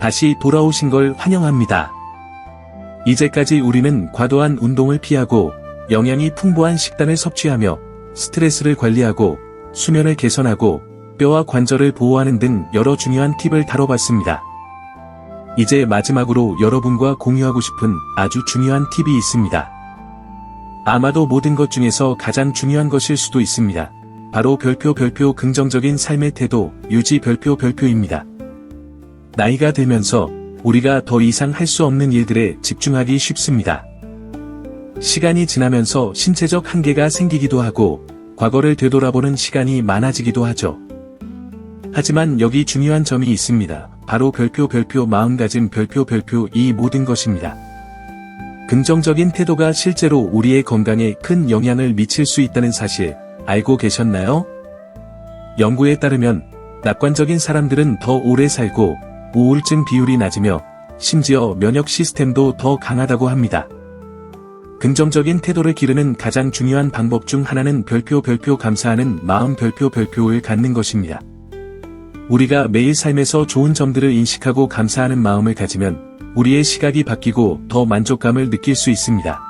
다시 돌아오신 걸 환영합니다. 이제까지 우리는 과도한 운동을 피하고 영양이 풍부한 식단을 섭취하며 스트레스를 관리하고 수면을 개선하고 뼈와 관절을 보호하는 등 여러 중요한 팁을 다뤄봤습니다. 이제 마지막으로 여러분과 공유하고 싶은 아주 중요한 팁이 있습니다. 아마도 모든 것 중에서 가장 중요한 것일 수도 있습니다. 바로 별표 긍정적인 삶의 태도 유지 별표입니다. 나이가 들면서 우리가 더 이상 할 수 없는 일들에 집중하기 쉽습니다. 시간이 지나면서 신체적 한계가 생기기도 하고 과거를 되돌아보는 시간이 많아지기도 하죠. 하지만 여기 중요한 점이 있습니다. 바로 별표 마음가짐 별표 이 모든 것입니다. 긍정적인 태도가 실제로 우리의 건강에 큰 영향을 미칠 수 있다는 사실 알고 계셨나요? 연구에 따르면 낙관적인 사람들은 더 오래 살고 우울증 비율이 낮으며 심지어 면역 시스템도 더 강하다고 합니다. 긍정적인 태도를 기르는 가장 중요한 방법 중 하나는 별표 감사하는 마음 별표를 갖는 것입니다. 우리가 매일 삶에서 좋은 점들을 인식하고 감사하는 마음을 가지면 우리의 시각이 바뀌고 더 만족감을 느낄 수 있습니다.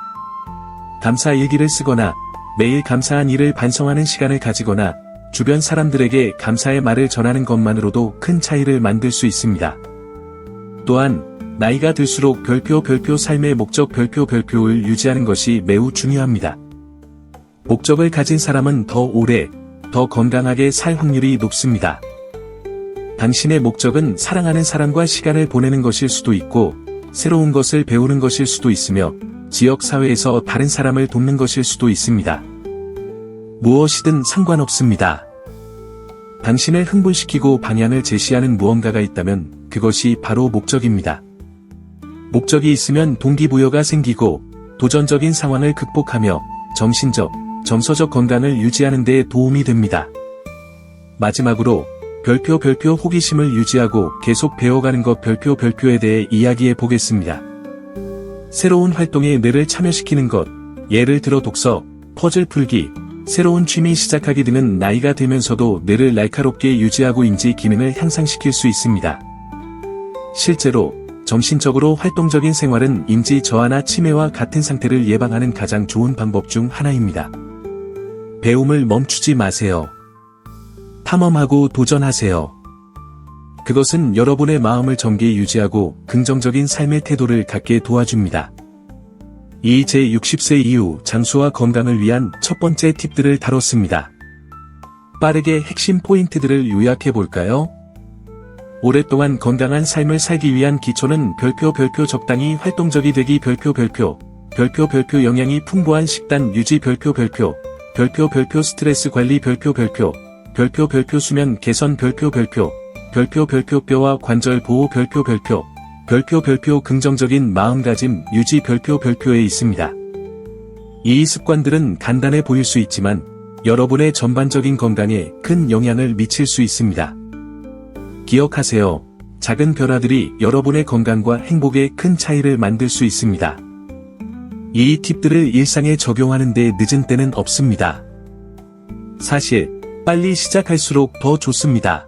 감사 일기를 쓰거나 매일 감사한 일을 반성하는 시간을 가지거나 주변 사람들에게 감사의 말을 전하는 것만으로도 큰 차이를 만들 수 있습니다. 또한 나이가 들수록 별표 삶의 목적 별표를 유지하는 것이 매우 중요합니다. 목적을 가진 사람은 더 오래, 더 건강하게 살 확률이 높습니다. 당신의 목적은 사랑하는 사람과 시간을 보내는 것일 수도 있고, 새로운 것을 배우는 것일 수도 있으며, 지역 사회에서 다른 사람을 돕는 것일 수도 있습니다. 무엇이든 상관없습니다. 당신을 흥분시키고 방향을 제시하는 무언가가 있다면 그것이 바로 목적입니다. 목적이 있으면 동기부여가 생기고 도전적인 상황을 극복하며 정신적, 정서적 건강을 유지하는 데 도움이 됩니다. 마지막으로 별표 호기심을 유지하고 계속 배워가는 것 별표에 대해 이야기해 보겠습니다. 새로운 활동에 뇌를 참여시키는 것, 예를 들어 독서, 퍼즐 풀기, 새로운 취미 시작하기 등은 나이가 들면서도 뇌를 날카롭게 유지하고 인지 기능을 향상시킬 수 있습니다. 실제로 정신적으로 활동적인 생활은 인지 저하나 치매와 같은 상태를 예방하는 가장 좋은 방법 중 하나입니다. 배움을 멈추지 마세요. 탐험하고 도전하세요. 그것은 여러분의 마음을 정기에 유지하고 긍정적인 삶의 태도를 갖게 도와줍니다. 이 제60세 이후 장수와 건강을 위한 첫 번째 팁들을 다뤘습니다. 빠르게 핵심 포인트들을 요약해 볼까요? 오랫동안 건강한 삶을 살기 위한 기초는 별표 적당히 활동적이 되기 별표 영양이 풍부한 식단 유지 별표 스트레스 관리 별표 수면 개선 별표 뼈와 관절 보호 별표 긍정적인 마음가짐 유지 별표에 있습니다. 이 습관들은 간단해 보일 수 있지만 여러분의 전반적인 건강에 큰 영향을 미칠 수 있습니다. 기억하세요. 작은 변화들이 여러분의 건강과 행복에 큰 차이를 만들 수 있습니다. 이 팁들을 일상에 적용하는 데 늦은 때는 없습니다. 사실 빨리 시작할수록 더 좋습니다.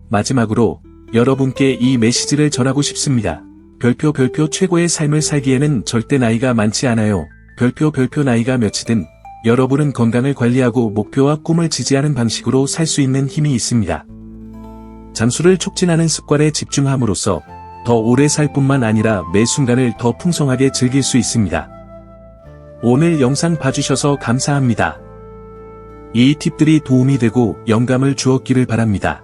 마지막으로 여러분께 이 메시지를 전하고 싶습니다. 별표 최고의 삶을 살기에는 절대 나이가 많지 않아요. 별표 나이가 몇이든 여러분은 건강을 관리하고 목표와 꿈을 지지하는 방식으로 살 수 있는 힘이 있습니다. 장수를 촉진하는 습관에 집중함으로써 더 오래 살 뿐만 아니라 매 순간을 더 풍성하게 즐길 수 있습니다. 오늘 영상 봐주셔서 감사합니다. 이 팁들이 도움이 되고 영감을 주었기를 바랍니다.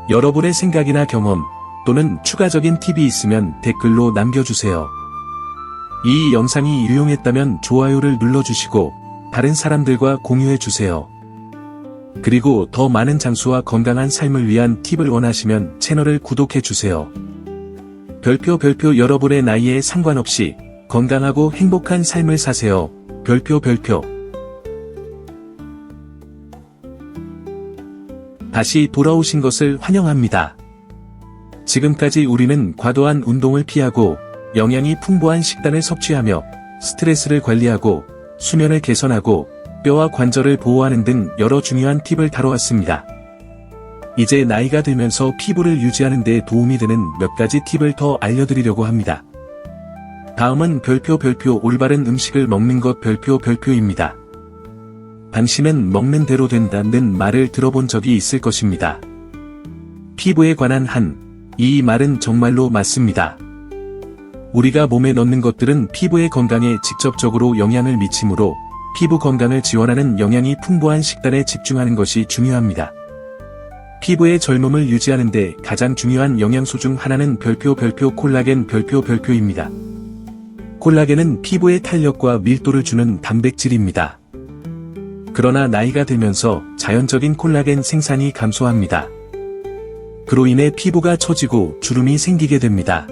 여러분의 생각이나 경험 또는 추가적인 팁이 있으면 댓글로 남겨주세요. 이 영상이 유용했다면 좋아요를 눌러주시고 다른 사람들과 공유해주세요. 그리고 더 많은 장수와 건강한 삶을 위한 팁을 원하시면 채널을 구독해주세요. 별표 여러분의 나이에 상관없이 건강하고 행복한 삶을 사세요. 별표 다시 돌아오신 것을 환영합니다. 지금까지 우리는 과도한 운동을 피하고 영양이 풍부한 식단을 섭취하며 스트레스를 관리하고 수면을 개선하고 뼈와 관절을 보호하는 등 여러 중요한 팁을 다뤄왔습니다. 이제 나이가 들면서 피부를 유지하는 데 도움이 되는 몇 가지 팁을 더 알려드리려고 합니다. 다음은 별표 올바른 음식을 먹는 것 별표입니다. 당신은 먹는 대로 된다는 말을 들어본 적이 있을 것입니다. 피부에 관한 이 말은 정말로 맞습니다. 우리가 몸에 넣는 것들은 피부의 건강에 직접적으로 영향을 미치므로 피부 건강을 지원하는 영양이 풍부한 식단에 집중하는 것이 중요합니다. 피부의 젊음을 유지하는 데 가장 중요한 영양소 중 하나는 별표 콜라겐 별표입니다. 콜라겐은 피부의 탄력과 밀도를 주는 단백질입니다. 그러나 나이가 들면서 자연적인 콜라겐 생산이 감소합니다. 그로 인해 피부가 처지고 주름이 생기게 됩니다.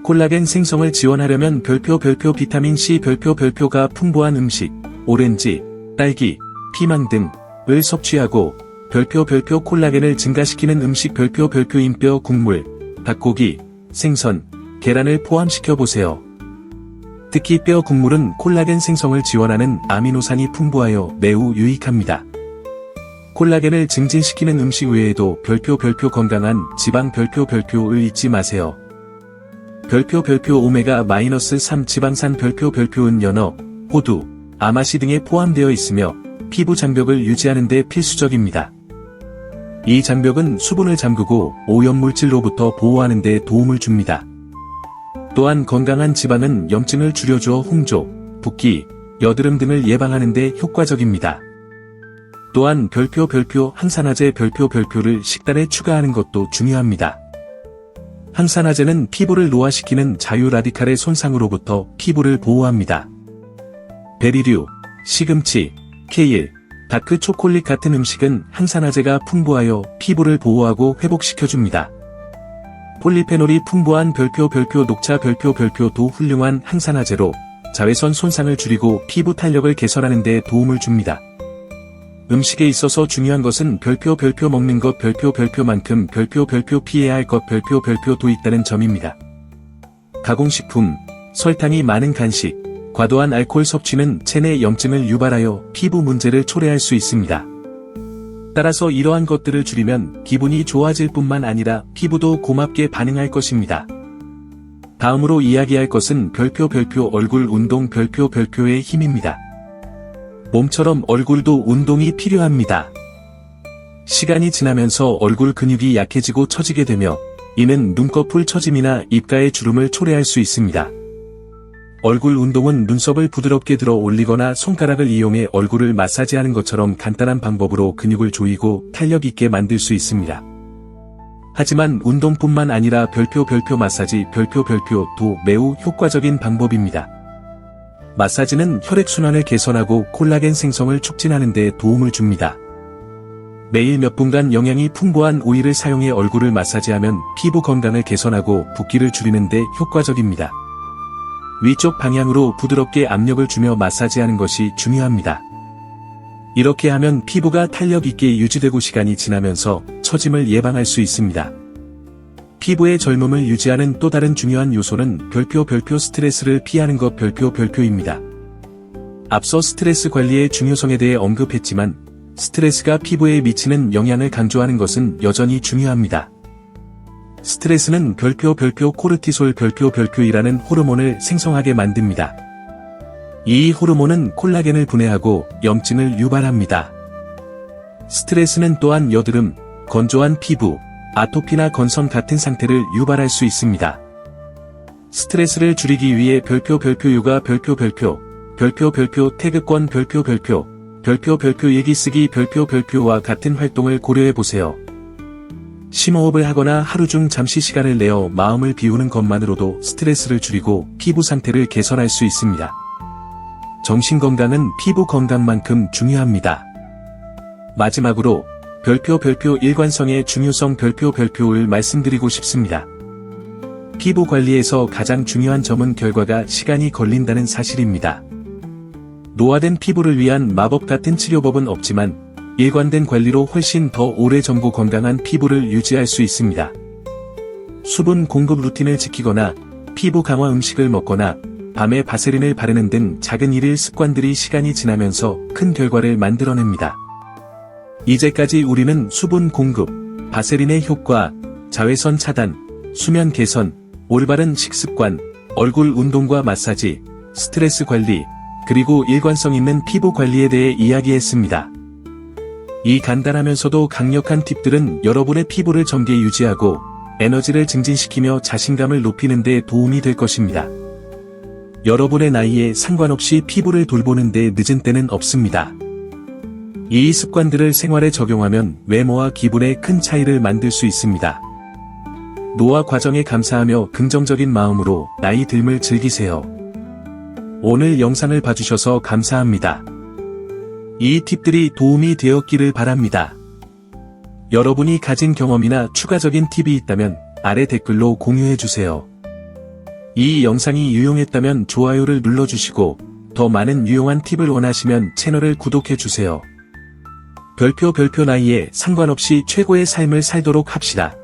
콜라겐 생성을 지원하려면 별표 비타민C 별표가 풍부한 음식, 오렌지, 딸기, 피망 등을 섭취하고 별표 콜라겐을 증가시키는 음식 별표인 뼈 국물, 닭고기, 생선, 계란을 포함시켜 보세요. 특히 뼈 국물은 콜라겐 생성을 지원하는 아미노산이 풍부하여 매우 유익합니다. 콜라겐을 증진시키는 음식 외에도 별표 건강한 지방 별표를 잊지 마세요. 별표 오메가-3 지방산 별표은 연어, 호두, 아마시 등에 포함되어 있으며 피부 장벽을 유지하는 데 필수적입니다. 이 장벽은 수분을 잠그고 오염물질로부터 보호하는 데 도움을 줍니다. 또한 건강한 지방은 염증을 줄여주어 홍조, 붓기, 여드름 등을 예방하는 데 효과적입니다. 또한 별표 항산화제 별표를 식단에 추가하는 것도 중요합니다. 항산화제는 피부를 노화시키는 자유 라디칼의 손상으로부터 피부를 보호합니다. 베리류, 시금치, 케일, 다크 초콜릿 같은 음식은 항산화제가 풍부하여 피부를 보호하고 회복시켜줍니다. 폴리페놀이 풍부한 별표 녹차 별표도 훌륭한 항산화제로 자외선 손상을 줄이고 피부 탄력을 개선하는 데 도움을 줍니다. 음식에 있어서 중요한 것은 별표 먹는 것 별표만큼 별표 피해야 할 것 별표도 있다는 점입니다. 가공식품, 설탕이 많은 간식, 과도한 알코올 섭취는 체내 염증을 유발하여 피부 문제를 초래할 수 있습니다. 따라서 이러한 것들을 줄이면 기분이 좋아질 뿐만 아니라 피부도 고맙게 반응할 것입니다. 다음으로 이야기할 것은 별표 얼굴 운동 별표의 힘입니다. 몸처럼 얼굴도 운동이 필요합니다. 시간이 지나면서 얼굴 근육이 약해지고 처지게 되며 이는 눈꺼풀 처짐이나 입가의 주름을 초래할 수 있습니다. 얼굴 운동은 눈썹을 부드럽게 들어 올리거나 손가락을 이용해 얼굴을 마사지하는 것처럼 간단한 방법으로 근육을 조이고 탄력 있게 만들 수 있습니다. 하지만 운동뿐만 아니라 별표 마사지 별표도 매우 효과적인 방법입니다. 마사지는 혈액순환을 개선하고 콜라겐 생성을 촉진하는 데 도움을 줍니다. 매일 몇 분간 영양이 풍부한 오일을 사용해 얼굴을 마사지하면 피부 건강을 개선하고 붓기를 줄이는 데 효과적입니다. 위쪽 방향으로 부드럽게 압력을 주며 마사지하는 것이 중요합니다. 이렇게 하면 피부가 탄력 있게 유지되고 시간이 지나면서 처짐을 예방할 수 있습니다. 피부의 젊음을 유지하는 또 다른 중요한 요소는 별표 스트레스를 피하는 것 별표입니다. 앞서 스트레스 관리의 중요성에 대해 언급했지만 스트레스가 피부에 미치는 영향을 강조하는 것은 여전히 중요합니다. 스트레스는 별표 코르티솔 별표이라는 호르몬을 생성하게 만듭니다. 이 호르몬은 콜라겐을 분해하고 염증을 유발합니다. 스트레스는 또한 여드름, 건조한 피부, 아토피나 건선 같은 상태를 유발할 수 있습니다. 스트레스를 줄이기 위해 별표 육아 별표 태극권 별표 얘기 쓰기 별표와 같은 활동을 고려해 보세요. 심호흡을 하거나 하루 중 잠시 시간을 내어 마음을 비우는 것만으로도 스트레스를 줄이고 피부 상태를 개선할 수 있습니다. 정신 건강은 피부 건강만큼 중요합니다. 마지막으로 별표 일관성의 중요성 별표를 말씀드리고 싶습니다. 피부 관리에서 가장 중요한 점은 결과가 시간이 걸린다는 사실입니다. 노화된 피부를 위한 마법 같은 치료법은 없지만 일관된 관리로 훨씬 더 오래 젊고 건강한 피부를 유지할 수 있습니다. 수분 공급 루틴을 지키거나 피부 강화 음식을 먹거나 밤에 바세린을 바르는 등 작은 일일 습관들이 시간이 지나면서 큰 결과를 만들어냅니다. 이제까지 우리는 수분 공급, 바세린의 효과, 자외선 차단, 수면 개선, 올바른 식습관, 얼굴 운동과 마사지, 스트레스 관리, 그리고 일관성 있는 피부 관리에 대해 이야기했습니다. 이 간단하면서도 강력한 팁들은 여러분의 피부를 정게 유지하고 에너지를 증진시키며 자신감을 높이는 데 도움이 될 것입니다. 여러분의 나이에 상관없이 피부를 돌보는 데 늦은 때는 없습니다. 이 습관들을 생활에 적용하면 외모와 기분에 큰 차이를 만들 수 있습니다. 노화 과정에 감사하며 긍정적인 마음으로 나이 듦을 즐기세요. 오늘 영상을 봐주셔서 감사합니다. 이 팁들이 도움이 되었기를 바랍니다. 여러분이 가진 경험이나 추가적인 팁이 있다면 아래 댓글로 공유해주세요. 이 영상이 유용했다면 좋아요를 눌러주시고 더 많은 유용한 팁을 원하시면 채널을 구독해주세요. 별표 나이에 상관없이 최고의 삶을 살도록 합시다.